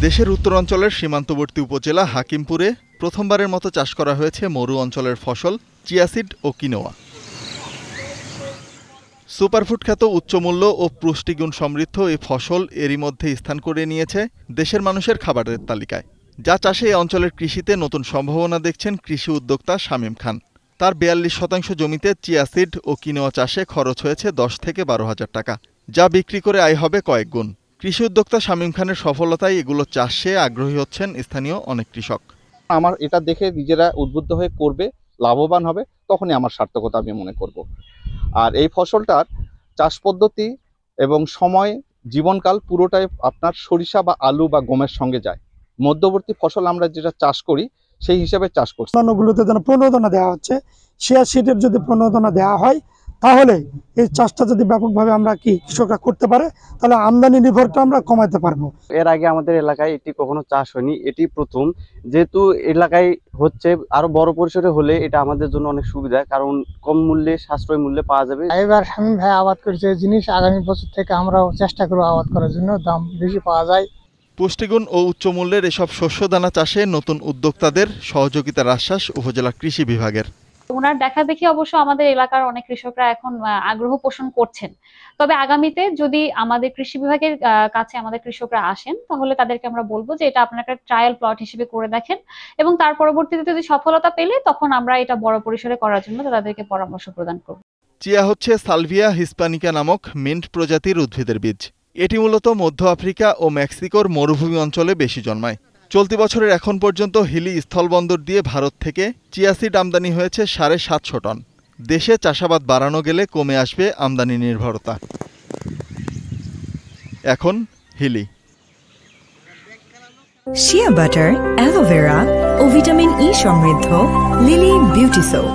দেশের উত্তরাঞ্চলের সীমান্তবর্তী উপজেলা হাকিমপুরে প্রথমবারের মতো চাষ করা হয়েছে মরু অঞ্চলের ফসল চিয়াসিড ও কিনোয়া। সুপারফুড খ্যাত উচ্চমূল্য ও পুষ্টিগুণ সমৃদ্ধ এই ফসল এরই মধ্যে স্থান করে নিয়েছে দেশের মানুষের খাবারের তালিকায়। যা চাষে এই অঞ্চলের কৃষিতে নতুন সম্ভাবনা দেখছেন কৃষি উদ্যোক্তা শামীম খান। তার ৪২% জমিতে চিয়াসিড ও কিনোয়া চাষে খরচ হয়েছে ১০ থেকে ১২ হাজার টাকা, যা বিক্রি করে আয় হবে কয়েক গুণ। কৃষি উদ্যোক্তা শামীম খানের সফলতায় এগুলো চাষে আগ্রহী হচ্ছেন স্থানীয় অনেক কৃষক। আমার এটা দেখে নিজেরা উদ্বুদ্ধ হয়ে করবে, লাভবান হবে, তখনই আমার সার্থকতা আমি মনে করব। আর এই ফসলটার চাষ পদ্ধতি এবং সময় জীবনকাল পুরোটাই আপনার সরিষা বা আলু বা গমের সঙ্গে যায়। মধ্যবর্তী ফসল আমরা যেটা চাষ করি সেই হিসাবে চাষ করছি। অন্যগুলোতে যেন প্রণোদনা দেওয়া হচ্ছে, চিয়াসিডের যদি প্রণোদনা দেওয়া হয় তাহলে এই চাষটা যদি ব্যাপকভাবে আমরা কৃষকরা করতে পারে তাহলে আমদানি নির্ভরটা আমরা কমাতে পারবো। এর আগে আমাদের এলাকায় এটি কখনো চাষ হয়নি, এটি প্রথম। যেহেতু এলাকায় হচ্ছে, আরো বড় পরিসরে হলে এটা আমাদের জন্য অনেক সুবিধা, কারণ কম মূল্যে সাশ্রয় মূল্যে পাওয়া যাবে। এবার শামীম ভাই আবাদ করেছে জিনিস, আগামী বছর থেকে আমরাও চেষ্টা করব আবাদ করার জন্য, দাম বেশি পাওয়া যায়। পুষ্টিগুণ ও উচ্চমূল্যের এসব শস্যদানা চাষে নতুন উদ্যোক্তাদের সহযোগিতার আশ্বাস উপজেলা কৃষি বিভাগের। ওনার দেখা দেখি অবশ্য আমাদের এলাকার অনেক কৃষকরা এখন আগ্রহ পোষণ করছেন। তবে আগামীতে যদি আমাদের কৃষি বিভাগের কাছে আমাদের কৃষকরা আসেন তাহলে তাদেরকে আমরা বলবো যে এটা আপনার একটা ট্রায়াল প্লট হিসেবে করে দেখেন, এবং তার পরবর্তীতে যদি সফলতা পেলে তখন আমরা এটা বড় পরিসরে করার জন্য তাদেরকে পরামর্শ প্রদান করব। চিয়া হচ্ছে সালভিয়া হিসপানিকা নামক মিন্ট প্রজাতির উদ্ভিদের বীজ। এটি মূলত মধ্য আফ্রিকা ও মেক্সিকোর মরুভূমি অঞ্চলে বেশি জন্মায়। চলতি বছরের এখন পর্যন্ত হিলি স্থলবন্দর দিয়ে ভারত থেকে চিয়াসিড আমদানি হয়েছে ৭৫০ টন। দেশে চাষাবাদ বাড়ানো গেলে কমে আসবে আমদানি নির্ভরতা। এখন হিলি, শিয়া বাটার, অ্যালোভেরা ও ভিটামিন ই সমৃদ্ধ লিলি বিউটি সোপ।